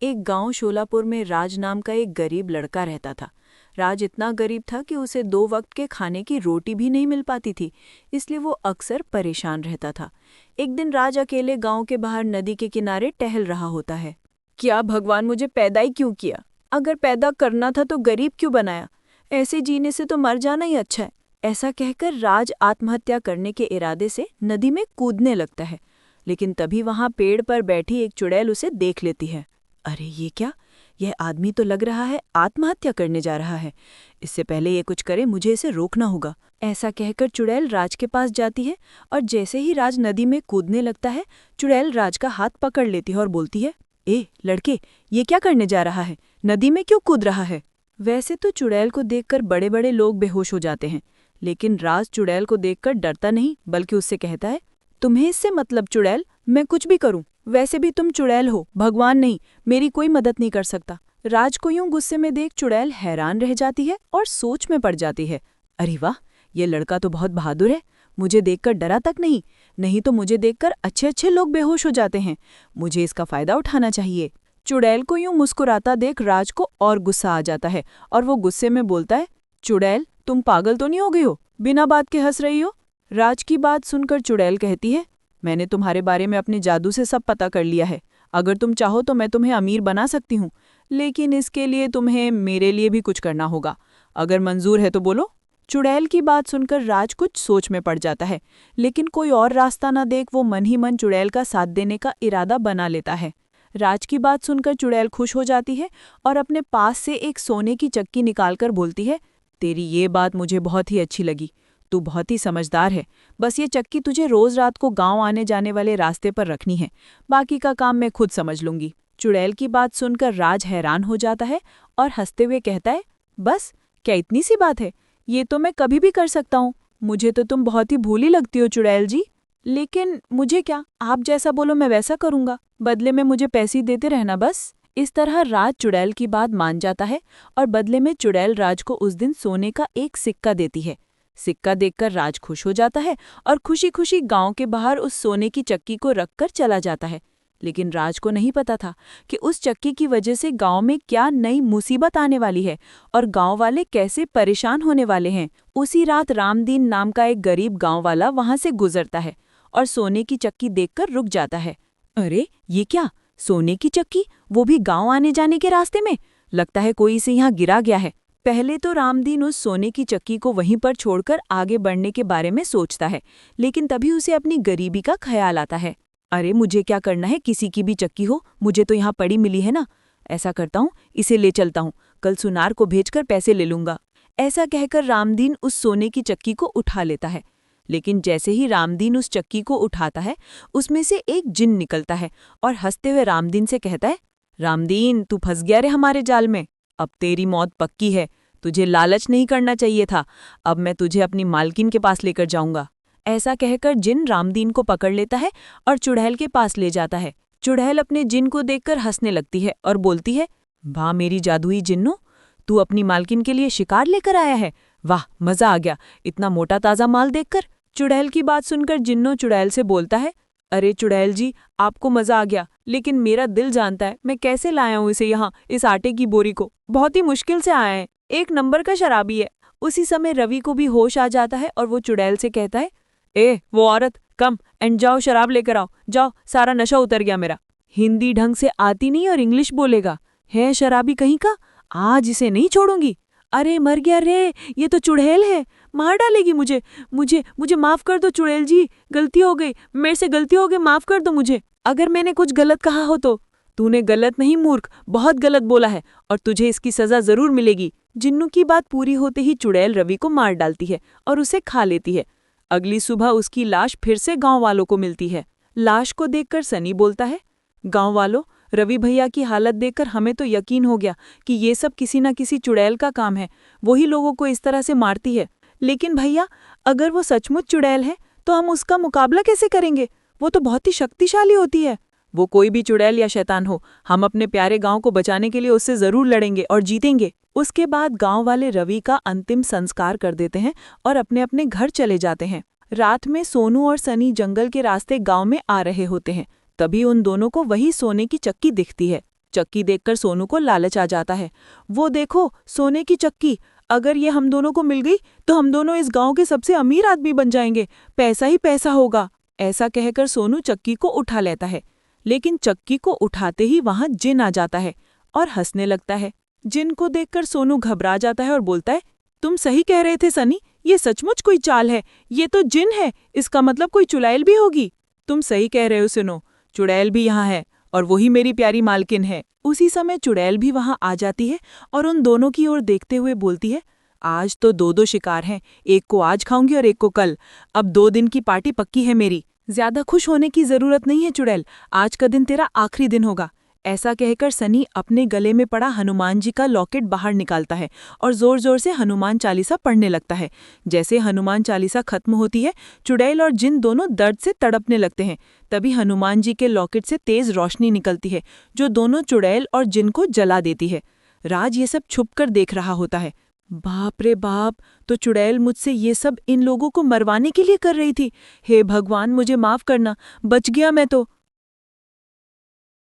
एक गांव शोलापुर में राज नाम का एक गरीब लड़का रहता था। राज इतना गरीब था कि उसे 2 वक्त के खाने की रोटी भी नहीं मिल पाती थी, इसलिए वो अक्सर परेशान रहता था। एक दिन राज अकेले गांव के बाहर नदी के किनारे टहल रहा होता है। क्या भगवान मुझे पैदा ही क्यों किया? अगर पैदा करना था तो गरीब क्यों बनाया? ऐसे जीने से तो मर जाना ही अच्छा है। ऐसा कहकर राज आत्महत्या करने के इरादे से नदी में कूदने लगता है, लेकिन तभी वहां पेड़ पर बैठी एक चुड़ैल उसे देख लेती है। अरे ये क्या? यह आदमी तो लग रहा है आत्महत्या करने जा रहा है। इससे पहले ये कुछ करे मुझे इसे रोकना होगा। ऐसा कहकर चुड़ैल राज के पास जाती है और जैसे ही राज नदी में कूदने लगता है, चुड़ैल राज का हाथ पकड़ लेती है और बोलती है, ए लड़के, ये क्या करने जा रहा है? नदी में क्यों कूद रहा है? वैसे तो चुड़ैल को देखकर बड़े बड़े लोग बेहोश हो जाते हैं, लेकिन राज चुड़ैल को देखकर डरता नहीं, बल्कि उससे कहता है, तुम्हें इससे मतलब चुड़ैल, मैं कुछ भी करूं। वैसे भी तुम चुड़ैल हो, भगवान नहीं, मेरी कोई मदद नहीं कर सकता। राज को यूं गुस्से में देख चुड़ैल हैरान रह जाती है और सोच में पड़ जाती है। अरे वाह, ये लड़का तो बहुत बहादुर है, मुझे देखकर डरा तक नहीं। नहीं तो मुझे देखकर अच्छे अच्छे लोग बेहोश हो जाते हैं। मुझे इसका फायदा उठाना चाहिए। चुड़ैल को यूं मुस्कुराता देख राज को और गुस्सा आ जाता है और वो गुस्से में बोलता है, चुड़ैल, तुम पागल तो नहीं हो गई हो? बिना बात के हंस रही हो? राज की बात सुनकर चुड़ैल कहती है, मैंने तुम्हारे बारे में अपने जादू से सब पता कर लिया है। अगर तुम चाहो तो मैं तुम्हें अमीर बना सकती हूँ, लेकिन इसके लिए तुम्हें मेरे लिए भी कुछ करना होगा। अगर मंजूर है तो बोलो। चुड़ैल की बात सुनकर राज कुछ सोच में पड़ जाता है, लेकिन कोई और रास्ता न देख वो मन ही मन चुड़ैल का साथ देने का इरादा बना लेता है। राज की बात सुनकर चुड़ैल खुश हो जाती है और अपने पास से एक सोने की चक्की निकालकर बोलती है, तेरी ये बात मुझे बहुत ही अच्छी लगी। तू बहुत ही समझदार है। बस ये चक्की तुझे रोज रात को गांव आने जाने वाले रास्ते पर रखनी है, बाकी का काम मैं खुद समझ लूंगी। चुड़ैल की बात सुनकर राज हैरान हो जाता है और हंसते हुए कहता है, बस क्या इतनी सी बात है? ये तो मैं कभी भी कर सकता हूँ। मुझे तो तुम बहुत ही भोली लगती हो चुड़ैल जी। लेकिन मुझे क्या, आप जैसा बोलो मैं वैसा करूंगा। बदले में मुझे पैसे देते रहना बस। इस तरह राज चुड़ैल की बात मान जाता है और बदले में चुड़ैल राज को उस दिन सोने का एक सिक्का देती है। सिक्का देखकर राज खुश हो जाता है और खुशी खुशी गांव के बाहर उस सोने की चक्की को रखकर चला जाता है। लेकिन राज को नहीं पता था कि उस चक्की की वजह से गांव में क्या नई मुसीबत आने वाली है और गांव वाले कैसे परेशान होने वाले हैं। उसी रात रामदीन नाम का एक गरीब गांव वाला वहां से गुजरता है और सोने की चक्की देखकर रुक जाता है। अरे ये क्या, सोने की चक्की, वो भी गांव आने जाने के रास्ते में? लगता है कोई इसे यहाँ गिरा गया है। पहले तो रामदीन उस सोने की चक्की को वहीं पर छोड़कर आगे बढ़ने के बारे में सोचता है, लेकिन तभी उसे अपनी गरीबी का ख्याल आता है। अरे मुझे क्या करना है, किसी की भी चक्की हो, मुझे तो यहाँ पड़ी मिली है ना। ऐसा करता हूँ, इसे ले चलता हूँ, कल सुनार को भेजकर पैसे ले लूंगा। ऐसा कहकर रामदीन उस सोने की चक्की को उठा लेता है। लेकिन जैसे ही रामदीन उस चक्की को उठाता है, उसमें से एक जिन निकलता है और हंसते हुए रामदीन से कहता है, रामदीन, तू फंस गया रे हमारे जाल में। अब तेरी मौत पक्की है। तुझे लालच नहीं करना चाहिए था। अब मैं तुझे अपनी मालकिन के पास लेकर जाऊंगा। ऐसा कहकर जिन रामदीन को पकड़ लेता है और चुड़ैल के पास ले जाता है। चुड़ैल अपने जिन को देखकर हंसने लगती है और बोलती है, वाह मेरी जादुई जिन्नो, तू अपनी मालकिन के लिए शिकार लेकर आया है। वाह, मजा आ गया इतना मोटा ताजा माल देखकर। चुड़ैल की बात सुनकर जिन्नो चुड़ैल से बोलता है, अरे चुड़ैल जी, आपको मजा आ गया, लेकिन मेरा दिल जानता है मैं कैसे लाया हूँ इसे यहाँ, इस आटे की बोरी को। बहुत ही मुश्किल से आया है, एक नंबर का शराबी है। उसी समय रवि को भी होश आ जाता है और वो चुड़ैल से कहता है, ए वो औरत, कम एंड जाओ शराब लेकर आओ, जाओ, सारा नशा उतर गया मेरा। हिंदी ढंग से आती नहीं और इंग्लिश बोलेगा, है शराबी कहीं का, आज इसे नहीं छोड़ूंगी। अरे मर गया रे, ये तो चुड़ैल है, मार डालेगी मुझे। मुझे मुझे माफ कर दो चुड़ैल जी, गलती हो गई, मेरे से गलती हो गई, माफ कर दो मुझे। अगर मैंने कुछ गलत कहा हो तो। तूने गलत नहीं मूर्ख, बहुत गलत बोला है और तुझे इसकी सजा जरूर मिलेगी। जिन्नू की बात पूरी होते ही चुड़ैल रवि को मार डालती है और उसे खा लेती है। अगली सुबह उसकी लाश फिर से गांव वालों को मिलती है। लाश को देखकर सनी बोलता है, गांव वालों, रवि भैया की हालत देखकर हमें तो यकीन हो गया कि ये सब किसी न किसी चुड़ैल का काम है, वही लोगों को इस तरह से मारती है। लेकिन भैया, अगर वो सचमुच चुड़ैल है तो हम उसका मुकाबला कैसे करेंगे? वो तो बहुत ही शक्तिशाली होती है। वो कोई भी चुड़ैल या शैतान हो, हम अपने प्यारे गांव को बचाने के लिए उससे जरूर लड़ेंगे और जीतेंगे। उसके बाद गांव वाले रवि का अंतिम संस्कार कर देते हैं और अपने अपने घर चले जाते हैं। रात में सोनू और सनी जंगल के रास्ते गांव में आ रहे होते हैं। तभी उन दोनों को वही सोने की चक्की दिखती है। चक्की देखकर सोनू को लालच आ जाता है। वो देखो, सोने की चक्की, अगर ये हम दोनों को मिल गई तो हम दोनों इस गांव के सबसे अमीर आदमी बन जाएंगे, पैसा ही पैसा होगा। ऐसा कहकर सोनू चक्की को उठा लेता है, लेकिन चक्की को उठाते ही वहां जिन आ जाता है और हंसने लगता है। जिन को देखकर सोनू घबरा जाता है और बोलता है, तुम सही कह रहे थे सनी, ये सचमुच कोई चाल है, ये तो जिन है, इसका मतलब कोई चुड़ैल भी होगी। तुम सही कह रहे हो सुनो, चुड़ैल भी यहाँ है और वही मेरी प्यारी मालकिन है। उसी समय चुड़ैल भी वहां आ जाती है और उन दोनों की ओर देखते हुए बोलती है, आज तो दो दो शिकार हैं, एक को आज खाऊंगी और एक को कल। अब 2 दिन की पार्टी पक्की है मेरी। ज्यादा खुश होने की जरूरत नहीं है चुड़ैल, आज का दिन तेरा आखिरी दिन होगा। ऐसा कहकर सनी अपने गले में पड़ा हनुमान जी का लॉकेट बाहर निकालता है और जोर जोर से हनुमान चालीसा पढ़ने लगता है। जैसे हनुमान चालीसा खत्म होती है, चुड़ैल और जिन दोनों दर्द से तड़पने लगते हैं। तभी हनुमान जी के लॉकेट से तेज रोशनी निकलती है, जो दोनों चुड़ैल और जिन को जला देती है। राज ये सब छुपकर देख रहा होता है। बाप रे बाप, तो चुड़ैल मुझसे ये सब इन लोगों को मरवाने के लिए कर रही थी। हे भगवान, मुझे माफ करना, बच गया मैं तो।